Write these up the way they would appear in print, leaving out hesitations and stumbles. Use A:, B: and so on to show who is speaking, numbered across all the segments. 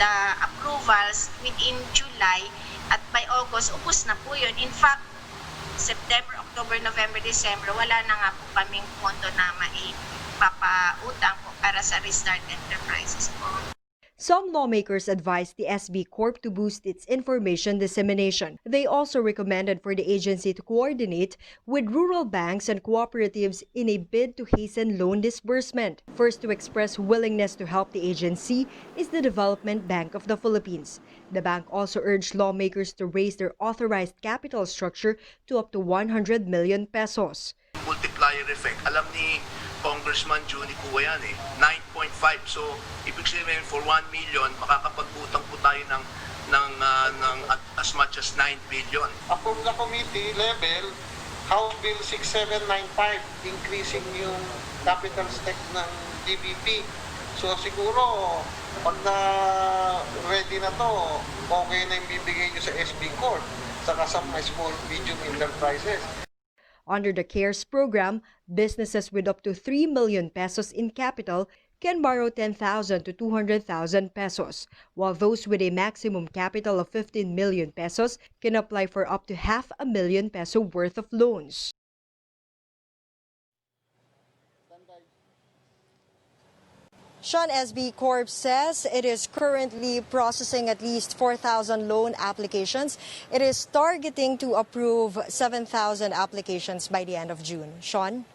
A: the approvals within July at by August, ubos na po yun. In fact, September, October, November, December, wala na nga po kaming pondo na maipapautang po para sa restart enterprises po.
B: Some lawmakers advised the SB Corp to boost its information dissemination. They also recommended for the agency to coordinate with rural banks and cooperatives in a bid to hasten loan disbursement. First to express willingness to help the agency is the Development Bank of the Philippines. The bank also urged lawmakers to raise their authorized capital structure to up to 100 million pesos.
C: Multiplier effect. Alam ni Congressman Juni Kuya yan 9.5. So, ibig sabihin for 1 million, makakapag-utang po tayo ng as much as 9 billion.
D: From the committee level, House Bill 6795, increasing yung capital stake ng DBP. So, siguro, pag na ready na to, okay na yung bibigay nyo sa SB Corp, saka sa small, medium enterprises.
B: Under the CARES program, businesses with up to 3 million pesos in capital can borrow 10,000 to 200,000 pesos, while those with a maximum capital of 15 million pesos can apply for up to 500,000 peso worth of loans. Sean, SB Corp says it is currently processing at least 4,000 loan applications. It is targeting to approve 7,000 applications by the end of June. Sean?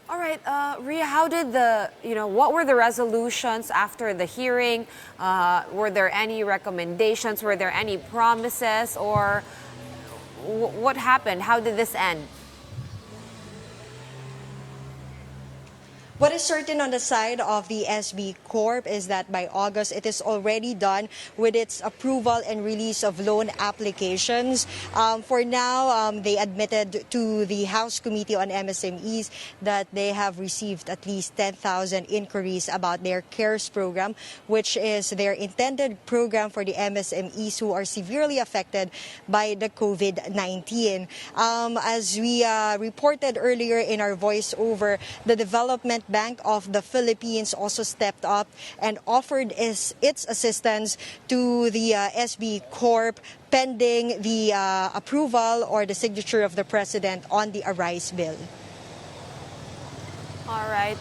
E: All right, Ria, how did what were the resolutions after the hearing? Were there any recommendations? Were there any promises? Or what happened? How did this end?
B: What is certain on the side of the SB Corp is that by August, it is already done with its approval and release of loan applications. For now, they admitted to the House Committee on MSMEs that they have received at least 10,000 inquiries about their CARES program, which is their intended program for the MSMEs who are severely affected by the COVID-19. As we reported earlier in our voiceover, the Development Bank of the Philippines also stepped up and offered its assistance to the SB Corp pending the approval or the signature of the President on the Arise bill.
E: All right.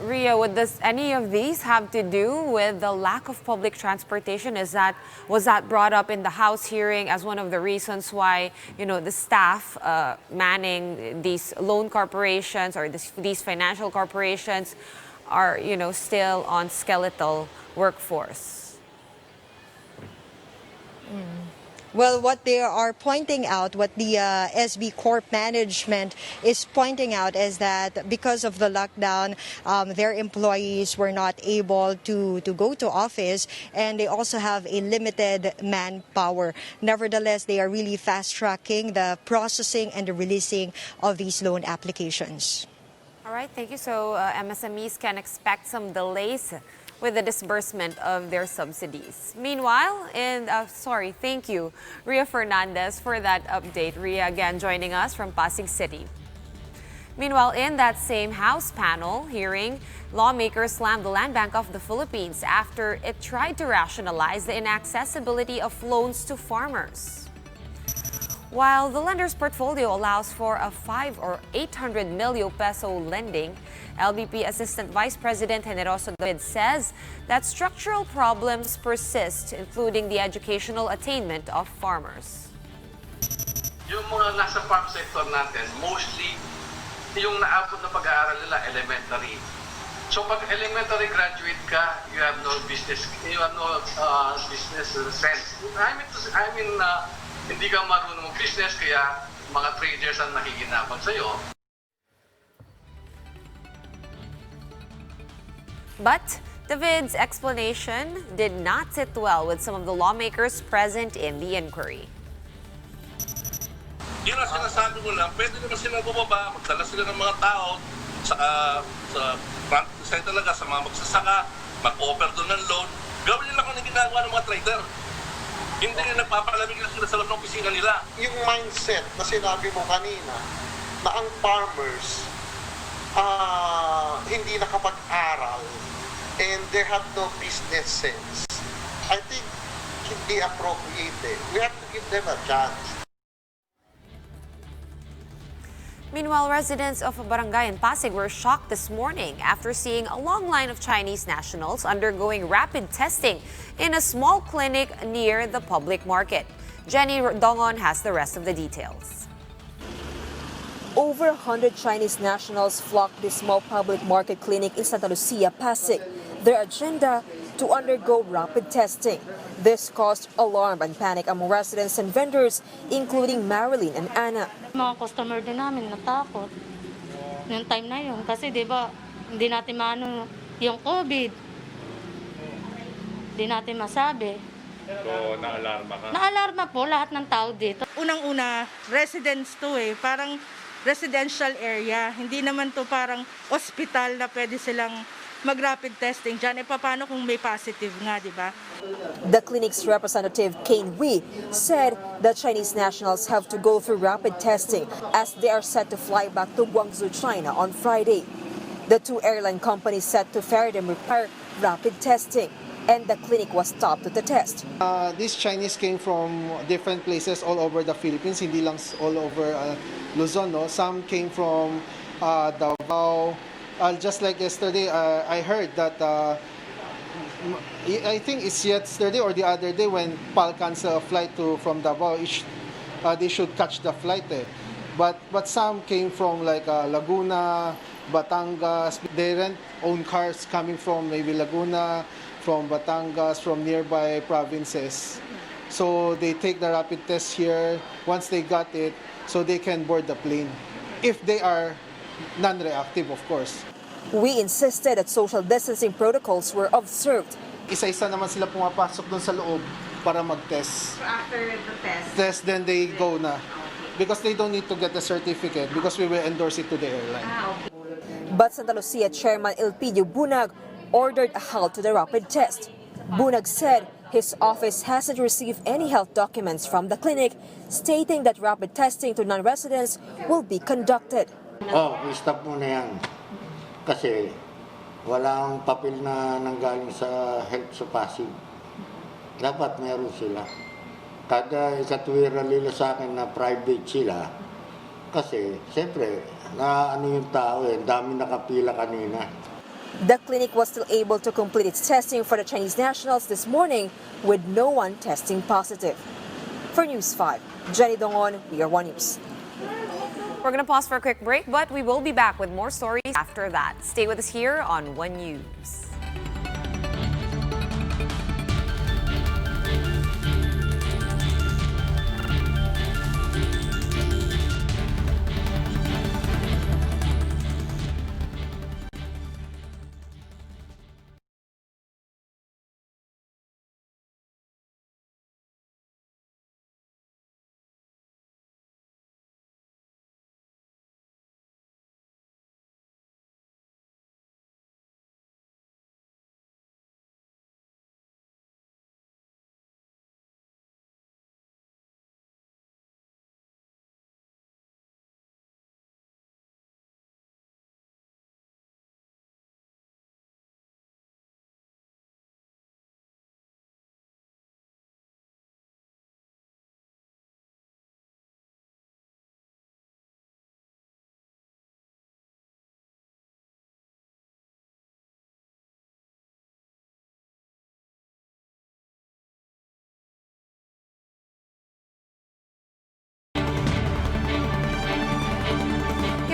E: Ria, would any of these have to do with the lack of public transportation? Was that brought up in the House hearing as one of the reasons why the staff manning these loan corporations or these financial corporations are still on skeletal workforce?
B: Well, what they are pointing out, what the SB Corp management is pointing out is that because of the lockdown, their employees were not able to go to office, and they also have a limited manpower. Nevertheless, they are really fast-tracking the processing and the releasing of these loan applications.
E: All right, thank you. So MSMEs can expect some delays with the disbursement of their subsidies. Meanwhile, thank you, Ria Fernandez, for that update. Ria again joining us from Pasig City. Meanwhile, in that same House panel hearing, lawmakers slammed the Landbank of the Philippines after it tried to rationalize the inaccessibility of loans to farmers. While the lender's portfolio allows for a 500 or 800 million peso lending, LBP Assistant Vice President Generoso David says that structural problems persist, including the educational attainment of farmers.
F: Yung mga nasa farm sector natin, mostly yung naabot na pag-aaral nila elementary. So pag elementary graduate ka, you have no business sense. I mean, hindi ka marunong business, kaya mga traders ang nakikinapan sa'yo.
E: But David's explanation did not sit well with some of the lawmakers present in the inquiry.
C: Yun ang sinasabi mo lang, pwede naman sila bumaba, magdala sila ng mga tao sa front side talaga, sa mga magsasaka, mag-offer doon ng loan. Gawin nila kung ano ginagawa ng mga trader. Hindi na nagpapalamig na sila sa loob ng opisina nila.
D: Yung mindset na sinabi mo kanina, na ang farmers hindi nakapag-aral and they have no business sense. I think hindi appropriate eh. We have to give them a chance.
E: Meanwhile, residents of a barangay in Pasig were shocked this morning after seeing a long line of Chinese nationals undergoing rapid testing in a small clinic near the public market. Jenny Dongon has the rest of the details.
G: Over 100 Chinese nationals flocked this small public market clinic in Santa Lucia, Pasig. Their agenda to undergo rapid testing. This caused alarm and panic among residents and vendors, including Marilyn and Anna.
H: Mga customer din namin natakot noong time na yun. Kasi di ba, hindi natin maano yung COVID. Hindi natin masabi.
I: So, naalarma ka?
H: Naalarma po lahat ng tao dito.
J: Unang-una, residence to eh. Parang residential area. Hindi naman to parang hospital na pwede silang mag-rapid testing dyan. E paano kung may positive nga, di ba?
G: The clinic's representative, Kane Wee, said that Chinese nationals have to go through rapid testing as they are set to fly back to Guangzhou, China on Friday. The two airline companies set to ferry them require rapid testing, and the clinic was stopped to the test.
K: These Chinese came from different places all over the Philippines, hindi lang all over Luzon. No? Some came from Davao. Just like yesterday, I heard that, I think it's yesterday or the other day when PAL canceled a flight from Davao, they should catch the flight. But some came from like Laguna, Batangas. They rent own cars coming from maybe Laguna, from Batangas, from nearby provinces. So they take the rapid test here. Once they got it, so they can board the plane. If they are non-reactive, of course.
G: We insisted that social distancing protocols were observed.
K: Isa-isa naman sila pumapasok doon sa loob para mag-test.
J: So after the
K: Test, then they go na. Because they don't need to get the certificate because we will endorse it to the airline.
G: But Santa Lucia Chairman Elpidio Bunag ordered a halt to the rapid test. Bunag said his office hasn't received any health documents from the clinic, stating that rapid testing to non-residents will be conducted.
L: I-stop muna yan. Kasi walang papel na nanggaling sa health sa Pasig. Dapat meron sila. Kada ikatwira nila sa akin na private sila. Kasi, siyempre, na ano yung tao dami nakapila kanina.
G: The clinic was still able to complete its testing for the Chinese nationals this morning with no one testing positive. For News 5, Jenny Dongon, We Are One News.
E: We're going to pause for a quick break, but we will be back with more stories after that. Stay with us here on One News.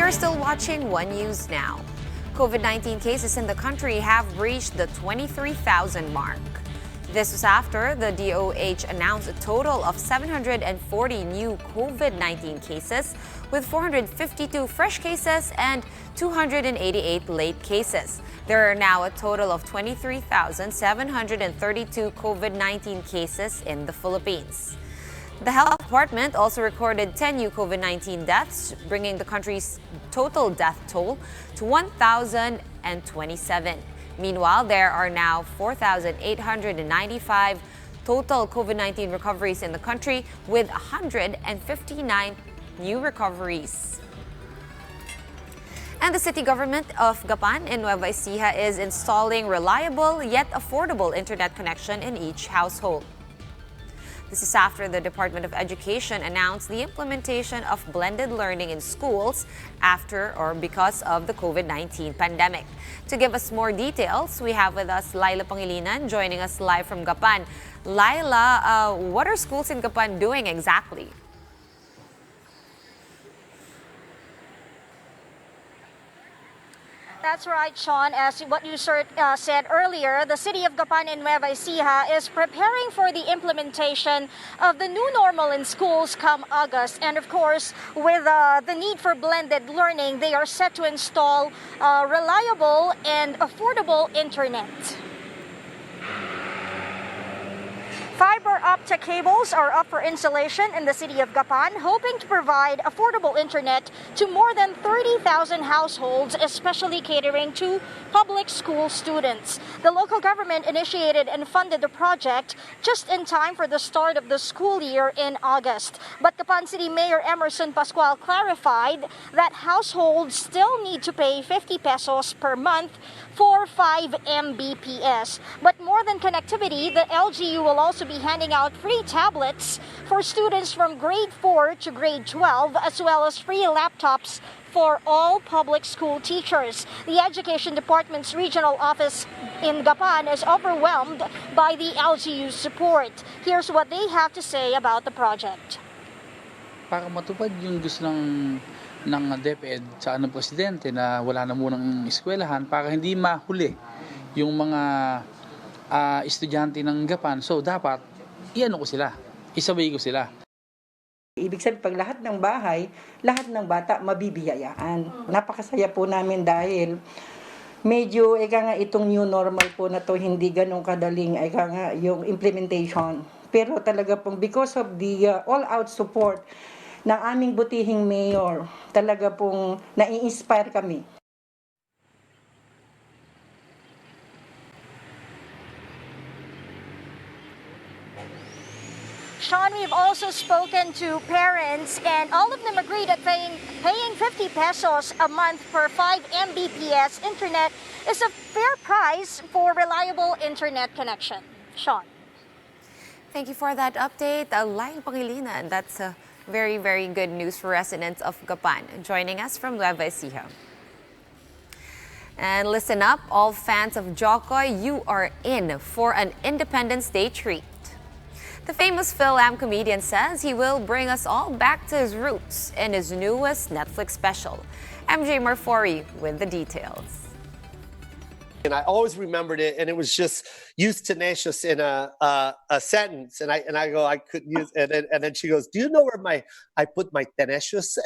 E: You're still watching One News Now. COVID-19 cases in the country have reached the 23,000 mark. This was after the DOH announced a total of 740 new COVID-19 cases, with 452 fresh cases and 288 late cases. There are now a total of 23,732 COVID-19 cases in the Philippines. The Health Department also recorded 10 new COVID-19 deaths, bringing the country's total death toll to 1,027. Meanwhile, there are now 4,895 total COVID-19 recoveries in the country, with 159 new recoveries. And the city government of Gapan in Nueva Ecija is installing reliable yet affordable internet connection in each household. This is after the Department of Education announced the implementation of blended learning in schools after or because of the COVID-19 pandemic. To give us more details, we have with us Laila Pangilinan joining us live from Gapan. Laila, what are schools in Gapan doing exactly?
M: That's right, Sean. As what you said earlier, the city of Gapan in Nueva Ecija is preparing for the implementation of the new normal in schools come August. And of course, with the need for blended learning, they are set to install reliable and affordable internet. Fiber optic cables are up for installation in the city of Gapan, hoping to provide affordable internet to more than 30,000 households, especially catering to public school students. The local government initiated and funded the project just in time for the start of the school year in August. But Gapan City Mayor Emerson Pascual clarified that households still need to pay 50 pesos per month for 5 Mbps. But more than connectivity, the LGU will also be handing out free tablets for students from grade 4 to grade 12, as well as free laptops for all public school teachers. The Education Department's regional office in Gapan is overwhelmed by the LGU's support. Here's what they have to say about the project.
N: Para matupad yung gusto ng DepEd sa presidente na wala na munang eskwelahan para hindi mahuli yung mga estudyante ng Gapan. So dapat iano ko sila, isabay ko sila.
O: Ibig sabihin, pag lahat ng bahay, lahat ng bata mabibiyayaan. Napakasaya po namin dahil medyo itong new normal po na to hindi ganun kadaling yung implementation. Pero talaga pong because of the all-out support ng aming butihing mayor, talaga pong nai-inspire kami.
M: Sean, we've also spoken to parents and all of them agreed that paying 50 pesos a month per 5 Mbps internet is a fair price for reliable internet connection. Sean.
E: Thank you for that update, Laila Pangilinan. That's very, very good news for residents of Gapan. Joining us from Nueva Ecija. And listen up, all fans of Jokoy, you are in for an Independence Day treat. The famous Phil-Am comedian says he will bring us all back to his roots in his newest Netflix special. MJ Marfori with the details.
P: And I always remembered it, and it was just use tenacious in a sentence. And I go, I couldn't use it. And then she goes, do you know where I put my tenacious?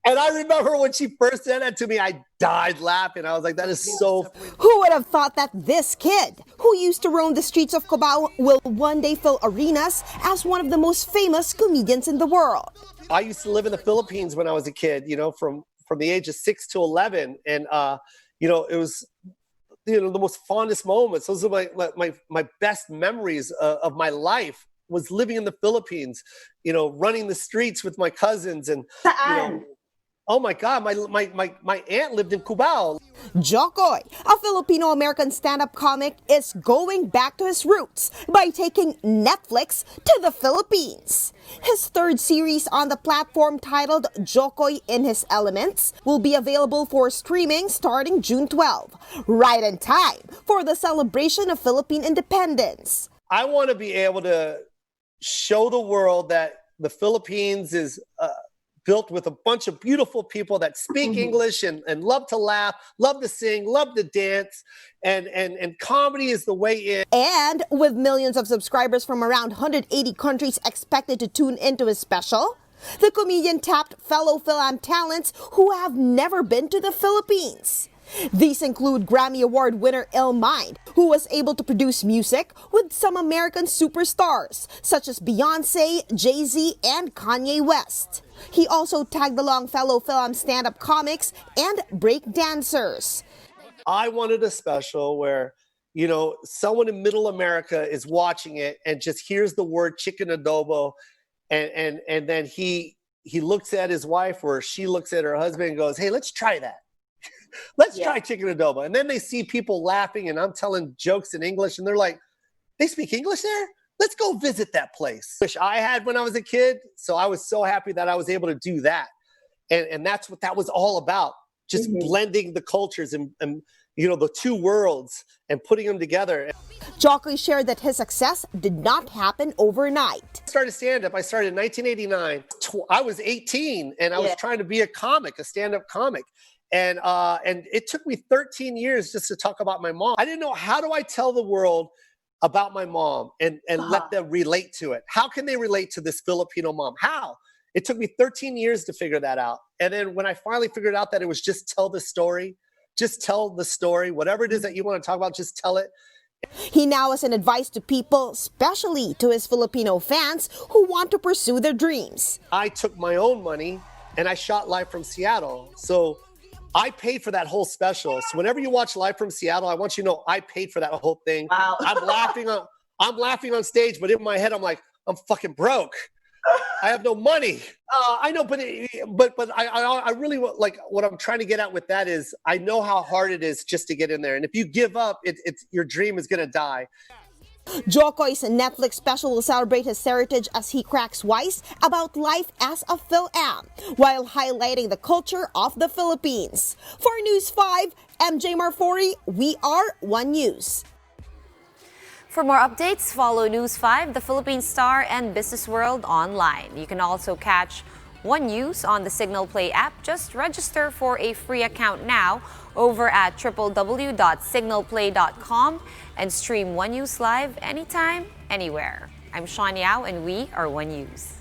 P: And I remember when she first said that to me, I died laughing. I was like, that is so...
Q: Who would have thought that this kid, who used to roam the streets of Cubao, will one day fill arenas as one of the most famous comedians in the world?
P: I used to live in the Philippines when I was a kid, from the age of 6 to 11. And, it was, the most fondest moments. Those are my best memories of my life was living in the Philippines, running the streets with my cousins and, oh my God, my aunt lived in Cubao.
Q: Jokoy, a Filipino-American stand-up comic, is going back to his roots by taking Netflix to the Philippines. His third series on the platform, titled Jokoy in His Elements, will be available for streaming starting June 12, right in time for the celebration of Philippine independence.
P: I want to be able to show the world that the Philippines is built with a bunch of beautiful people that speak English and love to laugh, love to sing, love to dance, and comedy is the way in.
Q: And with millions of subscribers from around 180 countries expected to tune into his special, the comedian tapped fellow Phil-Am talents who have never been to the Philippines. These include Grammy Award winner Il Mind, who was able to produce music with some American superstars, such as Beyonce, Jay-Z, and Kanye West. He also tagged along fellow Phil-Am stand-up comics and break dancers.
P: I wanted a special where, someone in middle America is watching it and just hears the word chicken adobo and then he he looks at his wife or she looks at her husband and goes, hey, let's try that. Let's try chicken adobo. And then they see people laughing and I'm telling jokes in English and they're like, they speak English there? Let's go visit that place. Wish I had when I was a kid. So I was so happy that I was able to do that. And that's what that was all about. Just blending the cultures and the two worlds and putting them together.
Q: Koys shared that his success did not happen overnight.
P: I started stand-up. I started in 1989. I was 18 and I was trying to be a stand-up comic. And it took me 13 years just to talk about my mom. I didn't know, how do I tell the world about my mom and let them relate to it? How can they relate to this Filipino mom? How? It took me 13 years to figure that out. And then when I finally figured out that it was just tell the story, whatever it is that you want to talk about, just tell it.
Q: He now has an advice to people, especially to his Filipino fans who want to pursue their dreams.
P: I took my own money and I shot live from Seattle. So I paid for that whole special. So whenever you watch Live from Seattle, I want you to know I paid for that whole thing. Wow. I'm laughing on stage, but in my head, I'm like, I'm fucking broke. I have no money. I know, but I really like what I'm trying to get at with that is I know how hard it is just to get in there. And if you give up, it's your dream is going to die.
Q: Koys' Netflix special will celebrate his heritage as he cracks wise about life as a Phil-Am, while highlighting the culture of the Philippines. For News 5, MJ Marfori, we are One News.
E: For more updates, follow News 5, The Philippine Star, and Business World online. You can also catch One News on the Signal Play app. Just register for a free account now over at www.signalplay.com and stream One News live anytime, anywhere. I'm Sean Yao, and we are One News.